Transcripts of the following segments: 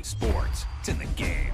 sports. It's in the game.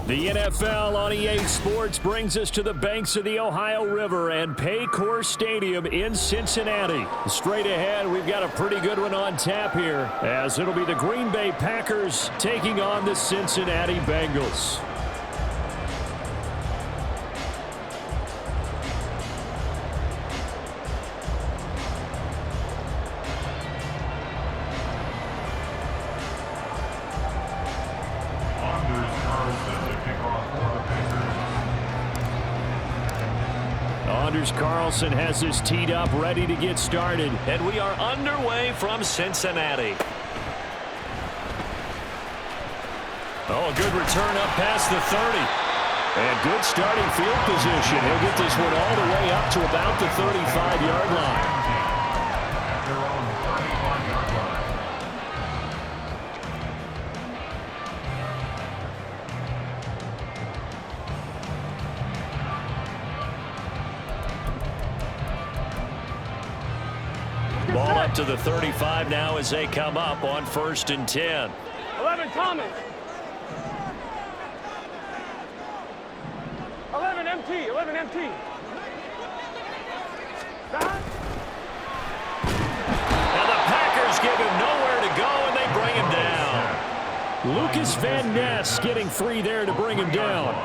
The NFL on EA Sports brings us to the banks of the Ohio River and Paycor Stadium in Cincinnati. Straight ahead, we've got a pretty good one on tap here, as it'll be the Green Bay Packers taking on the Cincinnati Bengals. Carlson has this teed up, ready to get started. And we are underway from Cincinnati. Oh, a good return up past the 30. And good starting field position. He'll get this one all the way up to about the 35-yard line. Ball up to the 35 now as they come up on 1st and 10. 11 Thomas. 11 MT. 11 MT. And the Packers give him nowhere to go, and they bring him down. Lucas Van Ness getting free there to bring him down.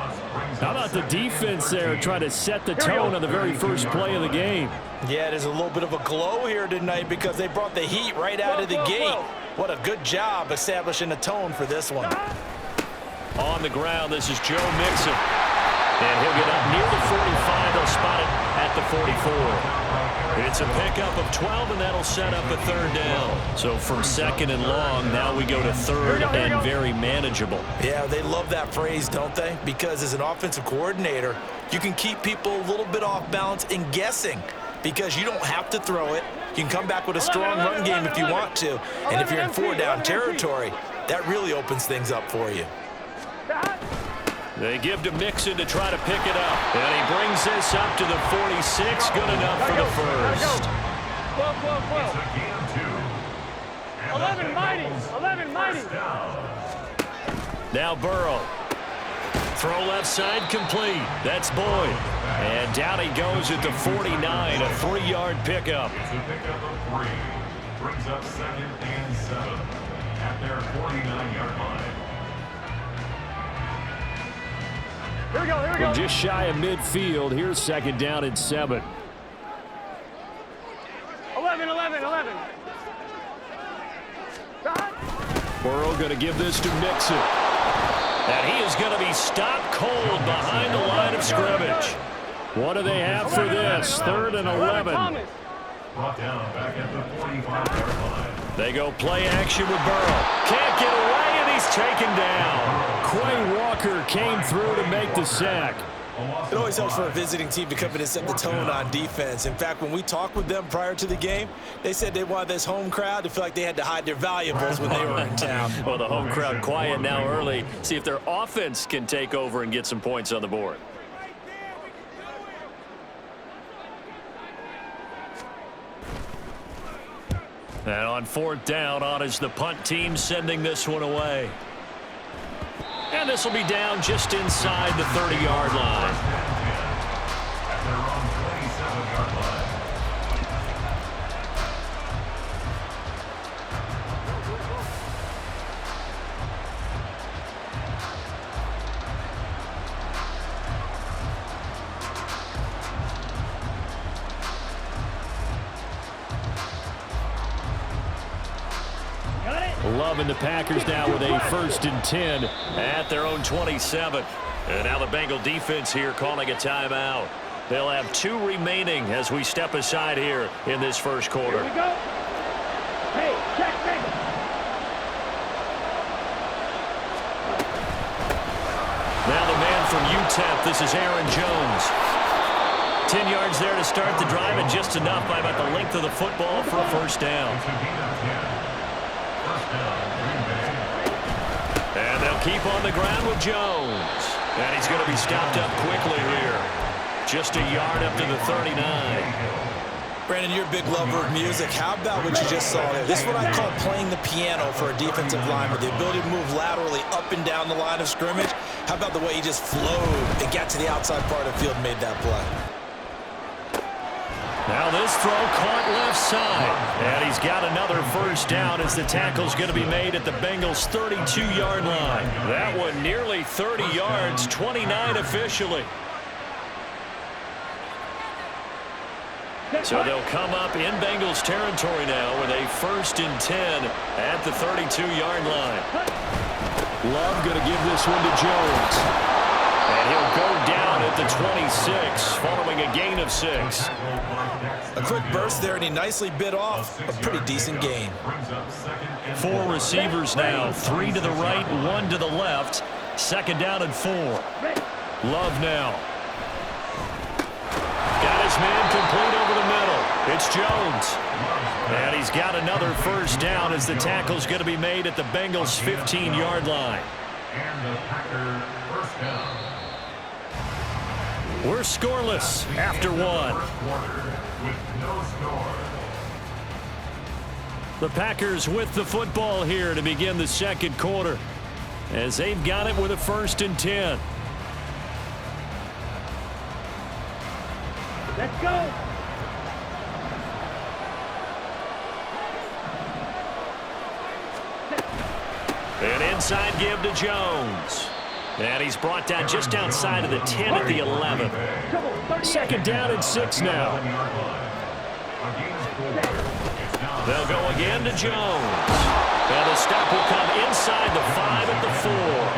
How about the defense there trying to set the tone on the very first play of the game? Yeah, there's a little bit of a glow here tonight because they brought the heat right out of the gate. What a good job establishing a tone for this one. On the ground, this is Joe Mixon. And he'll get up near the 45. They'll spot it at the 44. It's a pickup of 12, and that'll set up a 3rd down. So from 2nd and long, now we go to 3rd and very manageable. Yeah, they love that phrase, don't they? Because as an offensive coordinator, you can keep people a little bit off balance and guessing because you don't have to throw it. You can come back with a strong run game if you want to. And if you're in 4-down territory, that really opens things up for you. They give to Mixon to try to pick it up. And he brings this up to the 46. Good enough for the first. 11 mighty. 11 mighty. Now Burrow. Throw left side complete. That's Boyd. And down he goes at the 49. A 3-yard pickup. It's a pickup of 3. Brings up 2nd and 7 at their 49-yard line. Here we go, here we go. We're just shy of midfield. Here's 2nd down and 7. 11. Burrow going to give this to Mixon. And he is going to be stopped cold behind the line of scrimmage. What do they have for this? 3rd and 11. Brought down back at the 45-yard line. They go play action with Burrow. Can't get away, and he's taken down. Quay Walker came through to make the sack. It always helps for a visiting team to come in and set the tone on defense. In fact, when we talked with them prior to the game, they said they wanted this home crowd to feel like they had to hide their valuables when they were in town. Well, the home crowd quiet now early. See if their offense can take over and get some points on the board. And on 4th down, on is the punt team sending this one away. And this will be down just inside the 30-yard line. At their own 27-yard line. Loving the Packers now with a 1st and 10 at their own 27. And now the Bengal defense here calling a timeout. They'll have 2 remaining as we step aside here in this first quarter. Here we go. Hey, check, check. Now the man from UTEP, this is Aaron Jones. 10 yards there to start the drive, and just enough by about the length of the football for a 1st down. And they'll keep on the ground with Jones. And he's going to be stopped up quickly here. Just a yard up to the 39. Brandon, you're a big lover of music. How about what you just saw there? This is what I call playing the piano for a defensive lineman. The ability to move laterally up and down the line of scrimmage. How about the way he just flowed and got to the outside part of the field and made that play? Now this throw caught left side. And he's got another first down as the tackle's going to be made at the Bengals' 32-yard line. That one nearly 30 yards, 29 officially. So they'll come up in Bengals territory now with a 1st and 10 at the 32-yard line. Love going to give this one to Jones. And he'll go down at the 26 following a gain of 6. A quick burst there, and he nicely bit off a pretty decent gain. 4 receivers now, 3 to the right, 1 to the left. 2nd down and 4. Love now. Got his man complete over the middle. It's Jones. And he's got another first down as the tackle's going to be made at the Bengals' 15-yard line. And the Packers first down. We're scoreless after 1. With no score. The Packers with the football here to begin the 2nd quarter as they've got it with a 1st and 10. Let's go. An inside give to Jones. And he's brought down just outside of the 10 at the 11. 2nd down and 6 now. They'll go again to Jones. And the stop will come inside the 5 at the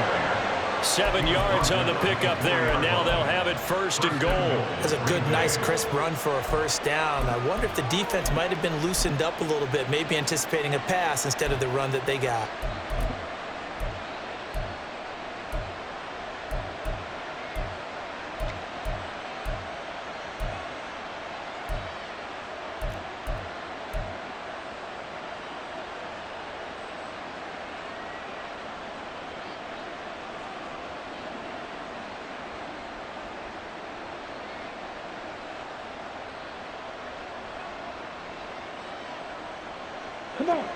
4. 7 yards on the pickup there, and now they'll have it 1st and goal. That's a good, nice, crisp run for a first down. I wonder if the defense might have been loosened up a little bit, maybe anticipating a pass instead of the run that they got.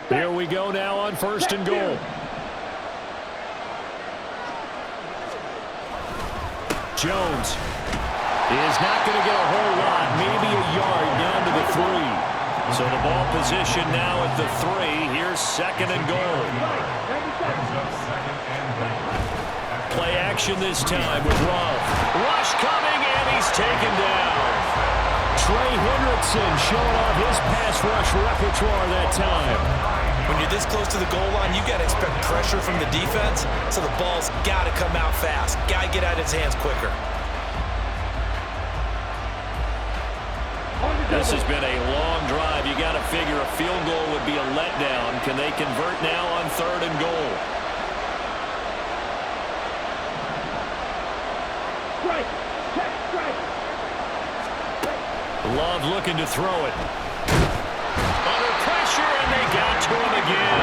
Here we go now on 1st and goal. Jones is not going to get a whole lot, maybe a yard down to the 3. So the ball position now at the 3. Here's 2nd and goal. Play action this time with Love. Rush coming, and he's taken down. Trey Hendrickson showing off his pass rush repertoire that time. When you're this close to the goal line, you got to expect pressure from the defense, so the ball's got to come out fast. Got to get out of his hands quicker. This has been a long drive. You got to figure a field goal would be a letdown. Can they convert now on 3rd and goal? Strike. Check. Strike. Love looking to throw it. Under pressure, and they got to him again.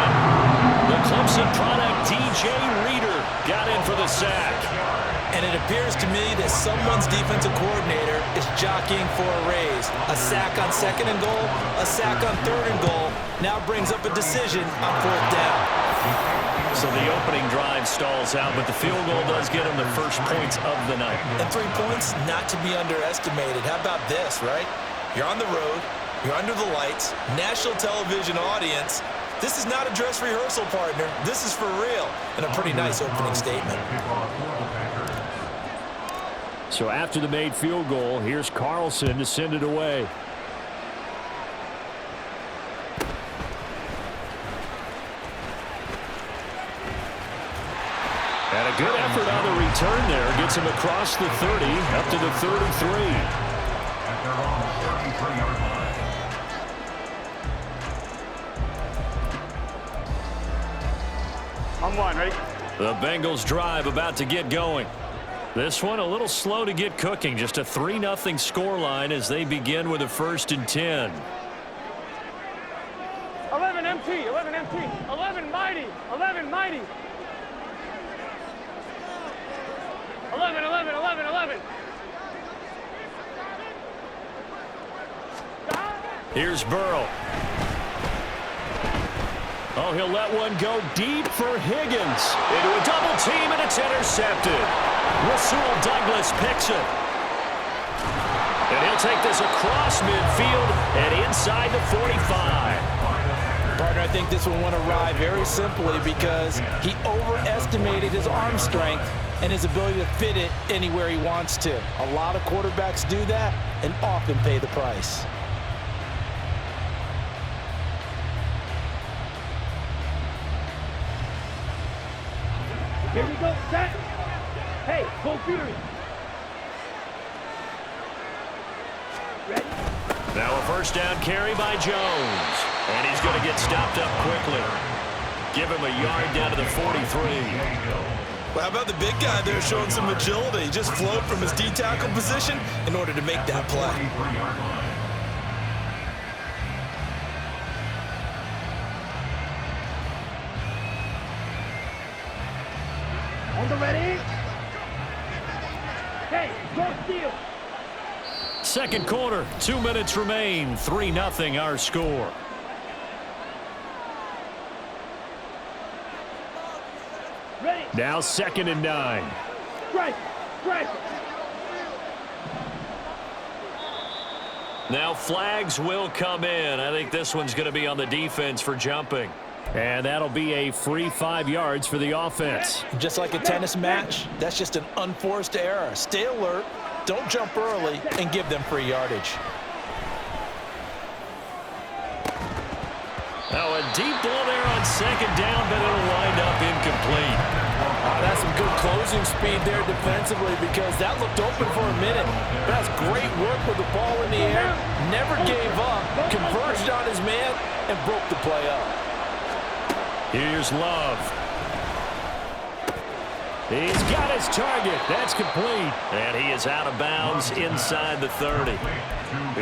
The Clemson product, DJ Reader, got in for the sack. And it appears to me that someone's defensive coordinator is jockeying for a raise. A sack on 2nd and goal, a sack on 3rd and goal, now brings up a decision on 4th down. So the opening drive stalls out, but the field goal does get him the first points of the night. And 3 points, not to be underestimated. How about this, right? You're on the road, you're under the lights, national television audience. This is not a dress rehearsal, partner. This is for real, and a pretty nice opening statement. So after the made field goal, here's Carlson to send it away. And a good effort on the return there. Gets him across the 30, up to the 33. At their own 33-yard line. I'm one, ready? The Bengals drive about to get going. This one a little slow to get cooking. Just a 3-0 scoreline as they begin with a 1st and 10. 11 MT, 11 MT, 11 mighty, 11 mighty. 11, 11, 11, 11. Here's Burrow. Oh, he'll let one go deep for Higgins. Into a double team, and it's intercepted. Rasul Douglas picks it. And he'll take this across midfield and inside the 45. Partner, I think this one went awry very simply because he overestimated his arm strength and his ability to fit it anywhere he wants to. A lot of quarterbacks do that and often pay the price. Here we go, set. Hey, go Fury. Ready? Now a first down carry by Jones. And he's going to get stopped up quickly. Give him a yard down to the 43. Well, how about the big guy there showing some agility? He just flowed from his D-tackle position in order to make that play. On the ready? Hey, go steal. Second quarter, 2 minutes remain. 3-0 our score. Ready? Now 2nd and 9. Strike. Strike. Now flags will come in. I think this one's going to be on the defense for jumping. And that'll be a free 5 yards for the offense. Just like a tennis match, that's just an unforced error. Stay alert, don't jump early, and give them free yardage. Now a deep ball there on 2nd down, but it'll wind up incomplete. That's some good closing speed there defensively because that looked open for a minute. That's great work with the ball in the air. Never gave up, converged on his man, and broke the play up. Here's Love. He's got his target. That's complete. And he is out of bounds inside the 30.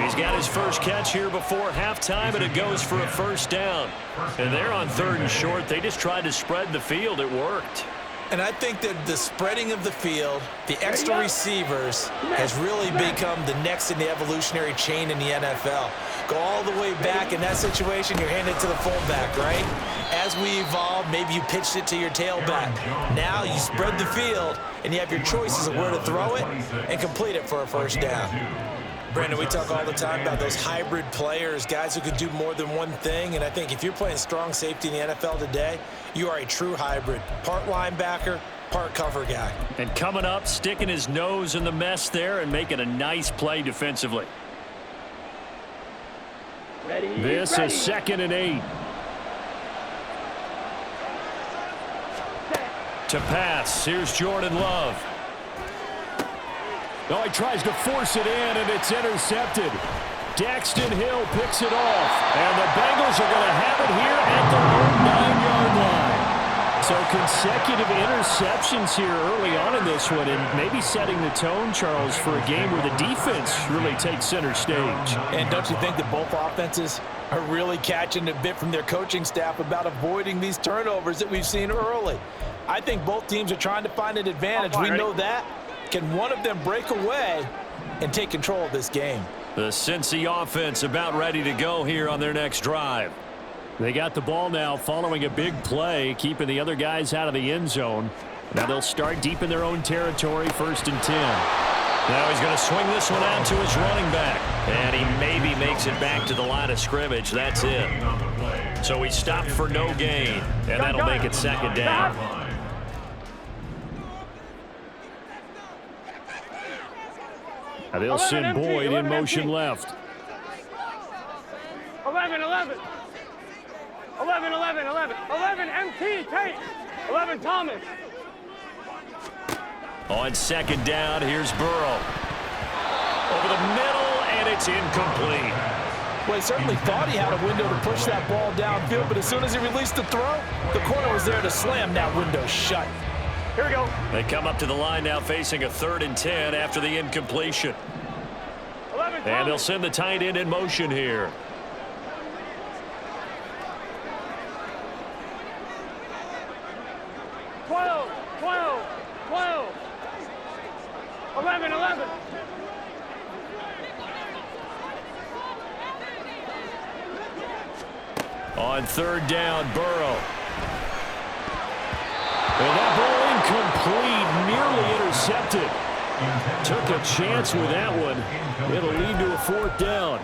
He's got his first catch here before halftime, and it goes for a first down. And they're on 3rd and short. They just tried to spread the field. It worked. And I think that the spreading of the field, the extra receivers, has really become the next in the evolutionary chain in the NFL. Go all the way back in that situation, you're handed to the fullback, right? As we evolve, maybe you pitched it to your tailback. Now you spread the field, and you have your choices of where to throw it and complete it for a first down. Brandon, we talk all the time about those hybrid players, guys who could do more than one thing, and I think if you're playing strong safety in the NFL today, you are a true hybrid. Part linebacker, part cover guy. And coming up, sticking his nose in the mess there and making a nice play defensively. Ready? This ready. is 2nd and 8. To pass, here's Jordan Love. Oh, he tries to force it in, and it's intercepted. Daxton Hill picks it off, and the Bengals are going to have it here at their own 9-yard line. So consecutive interceptions here early on in this one, and maybe setting the tone, Charles, for a game where the defense really takes center stage. And don't you think that both offenses are really catching a bit from their coaching staff about avoiding these turnovers that we've seen early? I think both teams are trying to find an advantage. We know that. Can one of them break away and take control of this game? The Cincy offense about ready to go here on their next drive. They got the ball now following a big play, keeping the other guys out of the end zone. Now they'll start deep in their own territory, 1st and 10. Now he's going to swing this one out to his running back. And he maybe makes it back to the line of scrimmage. That's it. So he stopped for no gain, and that'll make it 2nd down. Now they'll send Boyd in motion left. 11, 11. 11, 11, 11. 11, MT, Tate. 11, Thomas. On 2nd down, here's Burrow. Over the middle, and it's incomplete. Well, he certainly thought he had a window to push that ball downfield, but as soon as he released the throw, the corner was there to slam that window shut. Here we go. They come up to the line now facing a 3rd and 10 after the incompletion. 11, And they'll send the tight end in motion here. Twelve, 11, 11. On third down, Burrow. And that ball incomplete, nearly intercepted. Took a chance with that one. It'll lead to a fourth down.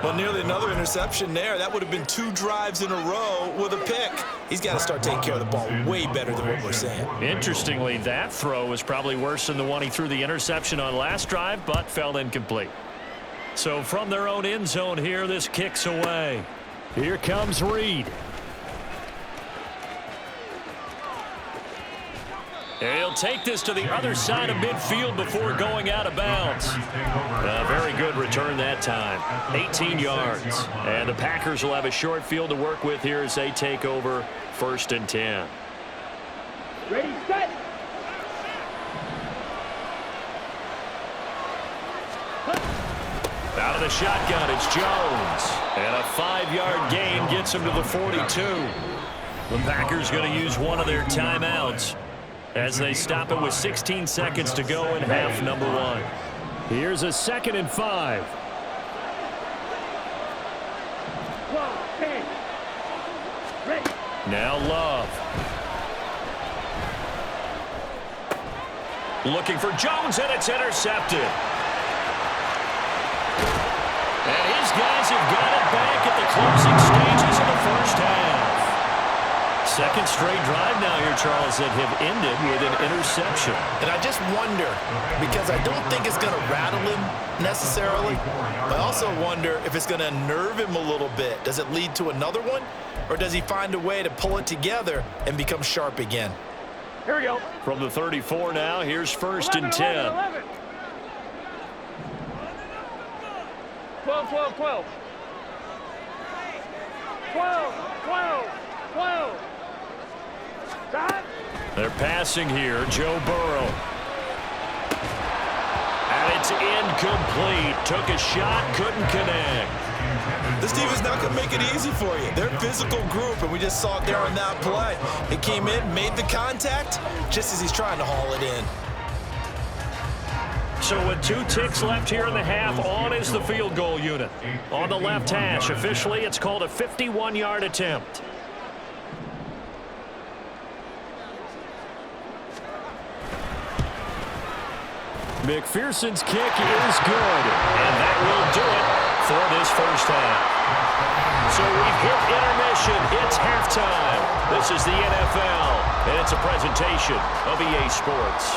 Well, nearly another interception there. That would have been 2 drives in a row with a pick. He's got to start taking care of the ball way better than what we're saying. Interestingly, that throw was probably worse than the one he threw the interception on last drive, but fell incomplete. So from their own end zone here, this kicks away. Here comes Reed. He'll take this to the other side of midfield before going out of bounds. A very good return that time. 18 yards. And the Packers will have a short field to work with here as they take over 1st and 10. Ready, set. Out of the shotgun, it's Jones. And a 5-yard gain gets him to the 42. The Packers going to use one of their timeouts as they stop it with 16 seconds to go in half number 1. Here's a 2nd and 5. 12, 10. Ready. Now Love. Looking for Jones, and it's intercepted. And his guys have got it back at the closing stages of the first half. Second straight drive now here, Charles, that have ended with an interception. And I just wonder, because I don't think it's going to rattle him necessarily, but I also wonder if it's going to nerve him a little bit. Does it lead to another one, or does he find a way to pull it together and become sharp again? Here we go. From the 34 now, here's 1st and 10. 11. 12, 12, 12. 12, 12, 12. Stop. They're passing here, Joe Burrow. And it's incomplete. Took a shot, couldn't connect. This team is not going to make it easy for you. They're a physical group, and we just saw it there on that play. It came in, made the contact, just as he's trying to haul it in. So with 2 ticks left here in the half, on is the field goal unit. On the left hash, officially it's called a 51-yard attempt. McPherson's kick is good, and that will do it for this first half. So we've hit intermission. It's halftime. This is the NFL, and it's a presentation of EA Sports.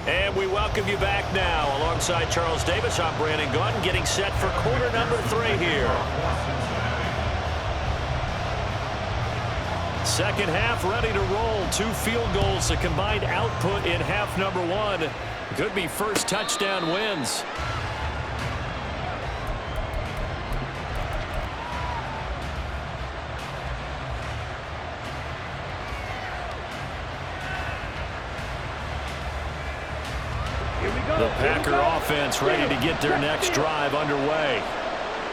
And we welcome you back now. Alongside Charles Davis, I'm Brandon Gunn, getting set for quarter number 3 here. Second half ready to roll. 2 field goals, the combined output in half number 1. Could be first touchdown wins. The Packer offense ready to get their next drive underway.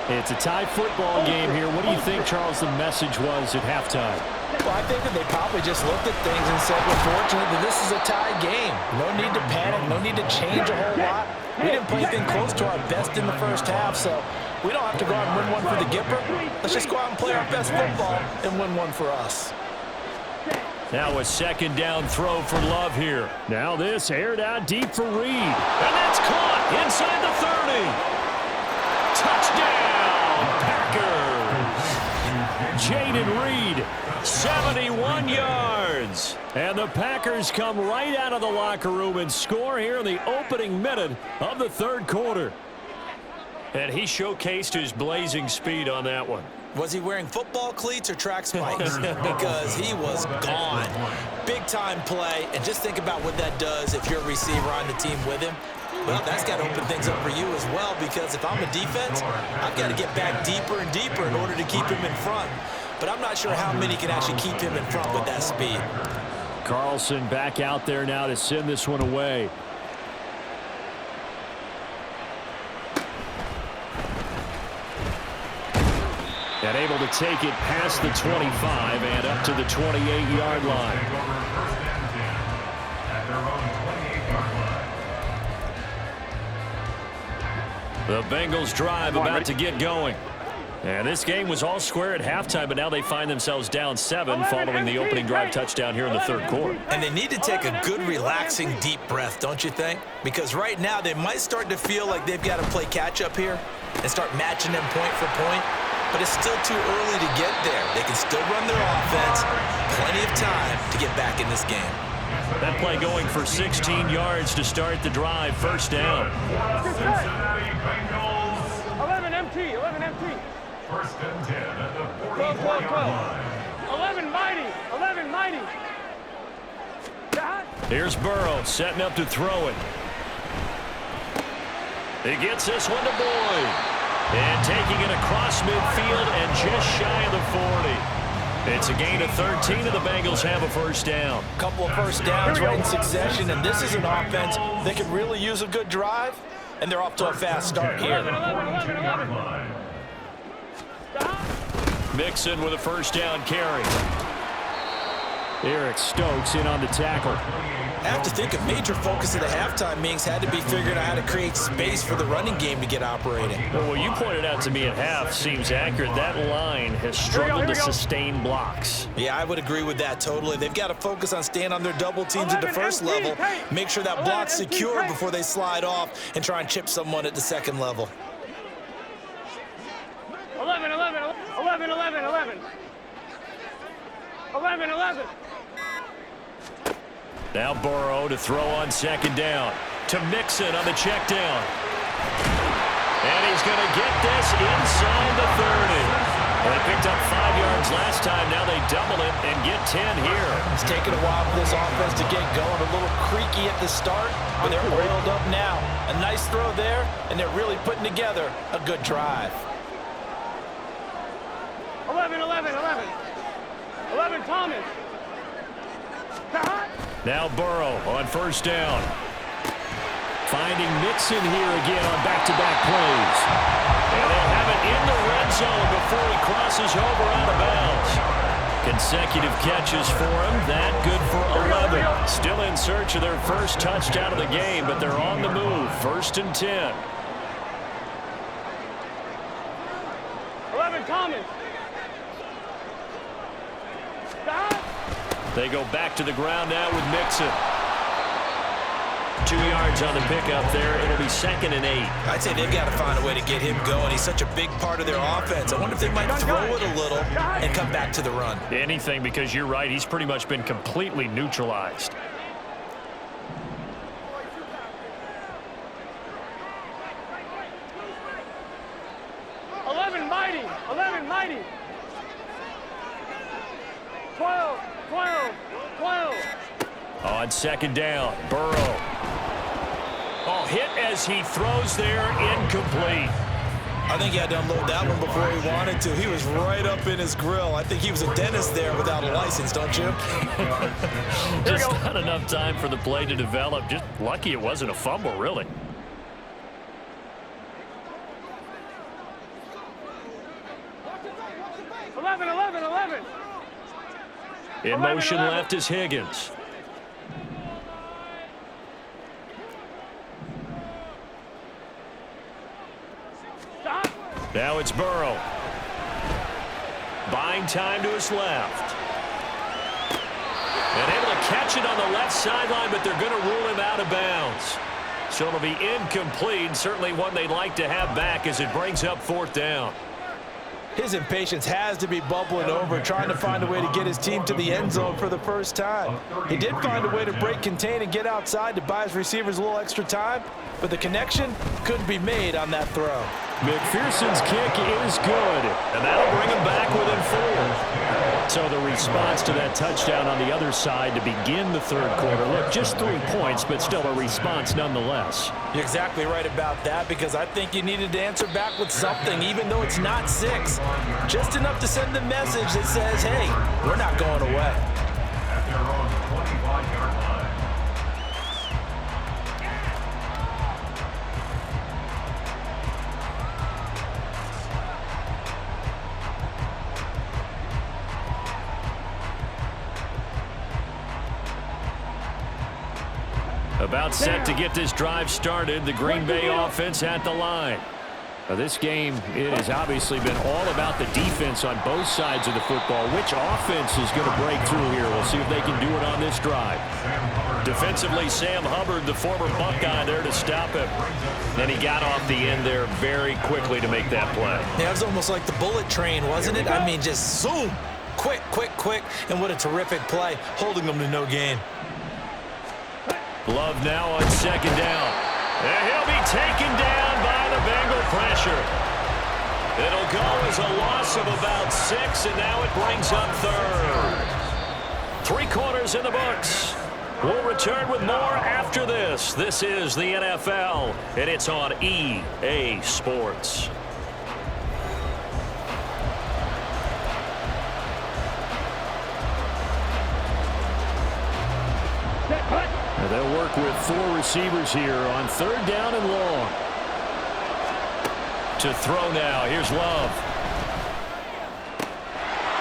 It's a tie football game here. What do you think, Charles, the message was at halftime? Well, I think that they probably just looked at things and said, we're fortunate that this is a tie game. No need to panic, no need to change a whole lot. We didn't play anything close to our best in the first half, so we don't have to go out and win one for the Gipper. Let's just go out and play our best football and win one for us. Now a second down throw for Love here. Now this aired out deep for Reed. And that's caught inside the 30. Touchdown, Packers. Jaden Reed, 71 yards. And the Packers come right out of the locker room and score here in the opening minute of the third quarter. And he showcased his blazing speed on that one. Was he wearing football cleats or track spikes? Because he was gone. Big-time play, and just think about what that does if you're a receiver on the team with him. Well, that's got to open things up for you as well, because if I'm a defense, I've got to get back deeper and deeper in order to keep him in front. but I'm not sure how many can actually keep him in front with that speed. Carlson back out there now to send this one away. And able to take it past the 25 and up to the 28-yard line. The Bengals drive about to get going. And this game was all square at halftime, but now they find themselves down 7 following the opening drive touchdown here in the third quarter. And they need to take a good, relaxing, deep breath, don't you think? Because right now they might start to feel like they've got to play catch-up here and start matching them point for point. But it's still too early to get there. They can still run their offense. Plenty of time to get back in this game. That play going for 16 yards to start the drive. First down. 11 MT, 11 MT. First and 10 at the 44-yard line. 11 mighty, 11 mighty. Here's Burrow setting up to throw it. He gets this one to Boyd. And taking it across midfield and just shy of the 40. It's a gain of 13, and the Bengals have a first down. A couple of first downs right in succession, and this is an offense that could really use a good drive, and they're off to a fast start here. 11. Mixon with a first down carry. Eric Stokes in on the tackle. I have to think a major focus of the halftime meetings had to be figuring out how to create space for the running game to get operating. Well, what you pointed out to me at half seems accurate. That line has struggled to sustain blocks. Yeah, I would agree with that totally. They've got to focus on staying on their double teams at the first level, make sure that block's secure before they slide off and try and chip someone at the second level. 11. 11. Now Burrow to throw on second down. To Mixon on the check down. And he's going to get this inside the 30. Well, they picked up 5 yards last time. Now they double it and get 10 here. It's taken a while for this offense to get going. A little creaky at the start, but they're oiled up now. A nice throw there, and they're really putting together a good drive. 11 Thomas. Now Burrow on first down. Finding Mixon here again on back-to-back plays. And they'll have it in the red zone before he crosses over out of bounds. Consecutive catches for him. That good for 11. Still in search of their first touchdown of the game, but they're on the move. First and 10. 11 Thomas. They go back to the ground now with Mixon. 2 yards on the pickup there. It'll be 2nd and 8. I'd say they've got to find a way to get him going. He's such a big part of their offense. I wonder if they might throw it a little and come back to the run. Anything, because you're right. He's pretty much been completely neutralized. Mighty. 12. On second down, Burrow. Oh, hit as he throws there, incomplete. I think he had to unload that one before he wanted to. He was right up in his grill. I think he was a dentist there without a license, don't you? Just not enough time for the play to develop. Just lucky it wasn't a fumble, really. In motion left is Higgins. Now it's Burrow. Buying time to his left. And able to catch it on the left sideline, but they're going to rule him out of bounds. So it'll be incomplete. Certainly one they'd like to have back as it brings up 4th down. His impatience has to be bubbling over, trying to find a way to get his team to the end zone for the first time. He did find a way to break contain and get outside to buy his receivers a little extra time, but the connection couldn't be made on that throw. McPherson's kick is good, and that'll bring him back within 4. So the response to that touchdown on the other side to begin the third quarter. Look, just 3 points, but still a response nonetheless. You're exactly right about that, because I think you needed to answer back with something, even though it's not 6. Just enough to send the message that says, hey, we're not going away. At their own 25-yard line. About set to get this drive started. The Green Bay offense at the line. Now this game, it has obviously been all about the defense on both sides of the football. Which offense is going to break through here? We'll see if they can do it on this drive. Defensively, Sam Hubbard, the former Buckeye, there to stop him. And he got off the end there very quickly to make that play. Yeah, it was almost like the bullet train, wasn't it? I mean, just zoom. Quick, quick, quick. And what a terrific play, holding them to no gain. Love now on second down. And he'll be taken down by the Bengal pressure. It'll go as a loss of about 6, and now it brings up third. 3 quarters in the books. We'll return with more after this. This is the NFL, and it's on EA Sports. They'll work with 4 receivers here on third down and long. To throw now. Here's Love.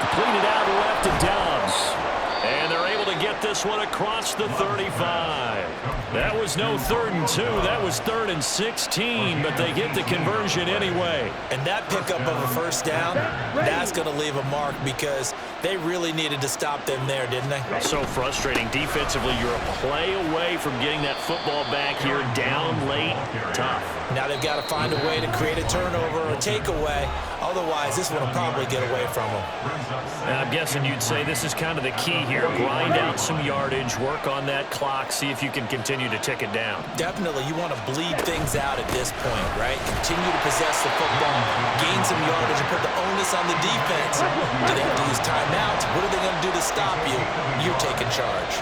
Completed out left to Dobbs. And they're able to get this one across the 35. That was no 3rd and 2. That was 3rd and 16, but they get the conversion anyway. And that pickup of a first down, that's going to leave a mark, because they really needed to stop them there, didn't they? So frustrating. Defensively, you're a play away from getting that football back here down late. Tough. Now they've got to find a way to create a turnover or takeaway. Otherwise, this one will probably get away from them. And I'm guessing you'd say this is kind of the key here. Grind out some yardage, work on that clock, see if you can continue to tick it down. Definitely, you want to bleed things out at this point, right? Continue to possess the football, gain some yardage, and put the onus on the defense. Do they have to use timeouts? What are they going to do to stop you? You're taking charge.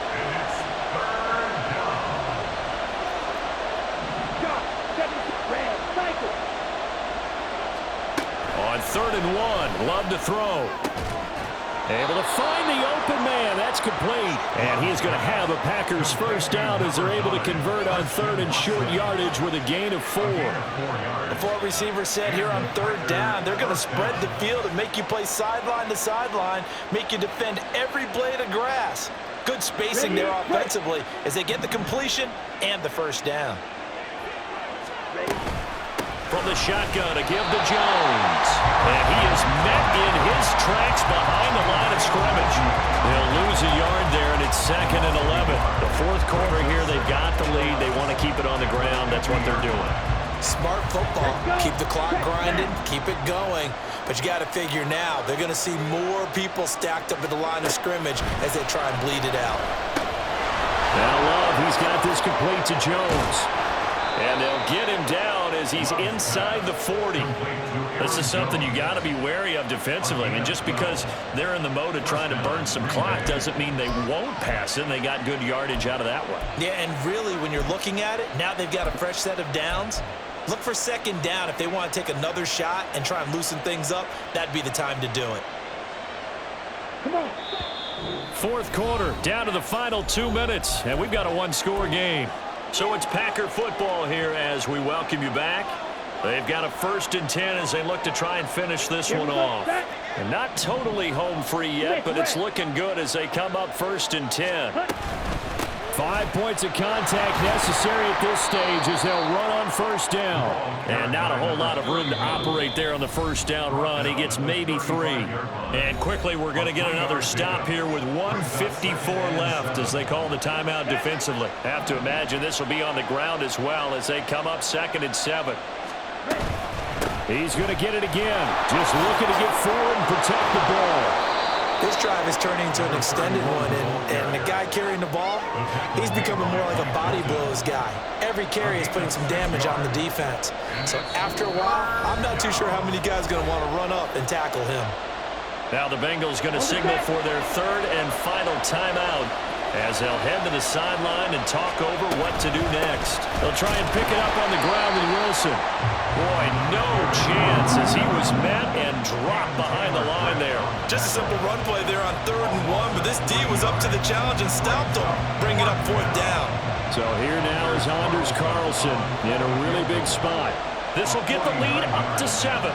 On 3rd and 1, Love to throw. Able to find the open man. That's complete. And he's going to have a Packers first down as they're able to convert on 3rd and short yardage with a gain of 4. The 4 receivers set here on 3rd down. They're going to spread the field and make you play sideline to sideline, make you defend every blade of grass. Good spacing there offensively as they get the completion and the first down. From the shotgun to give to Jones. And he is met in his tracks behind the line of scrimmage. They'll lose a yard there, and it's 2nd and 11. The 4th quarter here, they've got the lead. They want to keep it on the ground. That's what they're doing. Smart football. Keep the clock grinding, keep it going. But you got to figure now, they're going to see more people stacked up at the line of scrimmage as they try and bleed it out. Now Love, he's got this complete to Jones. And they'll get him down as he's inside the 40. This is something you got to be wary of defensively. I mean, just because they're in the mode of trying to burn some clock doesn't mean they won't pass it, and they got good yardage out of that one. Yeah, and really, when you're looking at it, now they've got a fresh set of downs. Look for 2nd down. If they want to take another shot and try and loosen things up, that'd be the time to do it. Come on. 4th quarter, down to the final 2 minutes, and we've got a 1-score game. So it's Packer football here as we welcome you back. They've got a 1st and 10 as they look to try and finish this one off. And not totally home free yet, but it's looking good as they come up 1st and 10. 5 points of contact necessary at this stage as they'll run on 1st down. And not a whole lot of room to operate there on the 1st down run. He gets maybe 3. And quickly we're going to get another stop here with 1:54 left as they call the timeout defensively. Have to imagine this will be on the ground as well as they come up 2nd and 7. He's going to get it again. Just looking to get forward and protect the ball. This drive is turning into an extended one, and the guy carrying the ball, he's becoming more like a body blows guy. Every carry is putting some damage on the defense. So after a while, I'm not too sure how many guys are going to want to run up and tackle him. Now the Bengals going to signal for their third and final timeout as they'll head to the sideline and talk over what to do next. They'll try and pick it up on the ground with Wilson. Boy, no chance as he was met and dropped behind the line there. Just a simple run play there on 3rd and 1, but this D was up to the challenge and stopped him, bringing up 4th down. So here now is Anders Carlson in a really big spot. This will get the lead up to 7.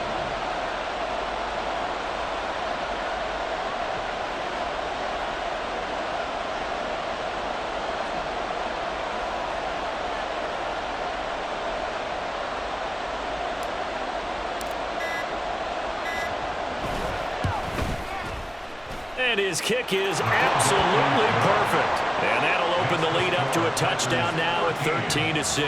And his kick is absolutely perfect. And that'll open the lead up to a touchdown now at 13-6.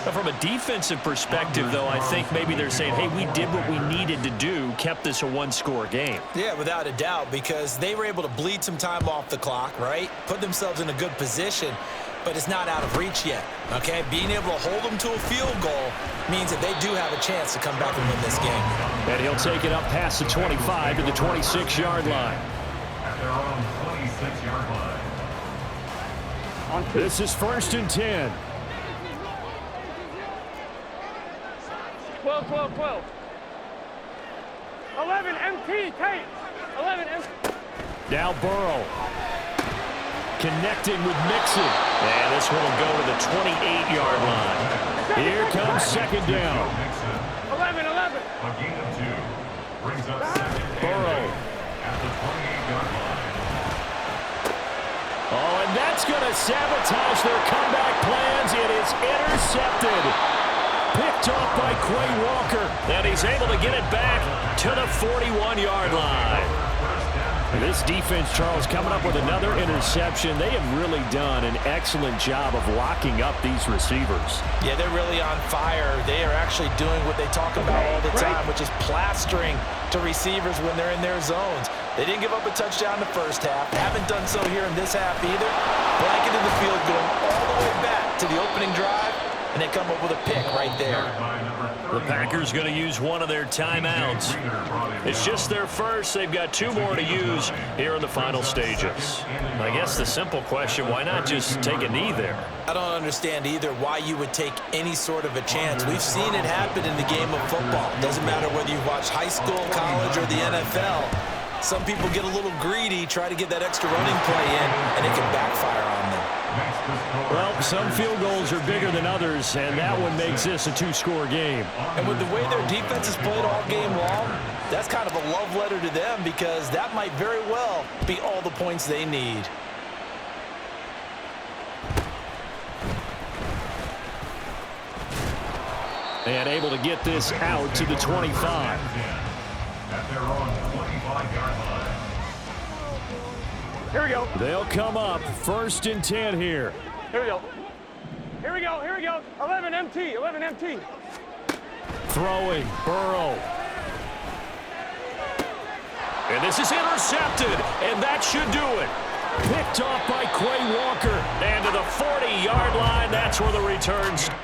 Now, from a defensive perspective, though, I think maybe they're saying, hey, we did what we needed to do, kept this a one-score game. Yeah, without a doubt, because they were able to bleed some time off the clock, right? Put themselves in a good position, but it's not out of reach yet, okay? Being able to hold them to a field goal means that they do have a chance to come back and win this game. And he'll take it up past the 25 to the 26-yard line. At their own 26-yard line. This is 1st and 10. 12, 12, 12. 11, MT, Tate. 11, MT. Now Burrow. Connecting with Mixon. And this one will go to the 28-yard line. Here comes 2nd down. 11, 11. A gain of 2 brings up 2nd Burrow. at the 28-yard line. Oh, and that's going to sabotage their comeback plans. It is intercepted. Picked off by Quay Walker. And he's able to get it back to the 41-yard line. This defense, Charles, coming up with another interception. They have really done an excellent job of locking up these receivers. Yeah, they're really on fire. They are actually doing what they talk about all the time, which is plastering to receivers when they're in their zones. They didn't give up a touchdown in the first half. Haven't done so here in this half either. Blanketed the field, going all the way back to the opening drive, and they come up with a pick right there. The Packers going to use one of their timeouts. It's just their first. They've got 2 more to use here in the final stages. I guess the simple question, why not just take a knee there? I don't understand either why you would take any sort of a chance. We've seen it happen in the game of football. Doesn't matter whether you watch high school, college, or the NFL. Some people get a little greedy, try to get that extra running play in, and it can backfire on them. Well, some field goals are bigger than others, and that one makes this a 2-score game. And with the way their defense has played all game long, that's kind of a love letter to them because that might very well be all the points they need. And able to get this out to the 25. At their own 25-yard line. Here we go. They'll come up 1st and 10 here. Here we go. Here we go. Here we go. 11, MT. 11, MT. Throwing, Burrow. And this is intercepted, and that should do it. Picked off by Quay Walker. And to the 40-yard line, that's where the return starts.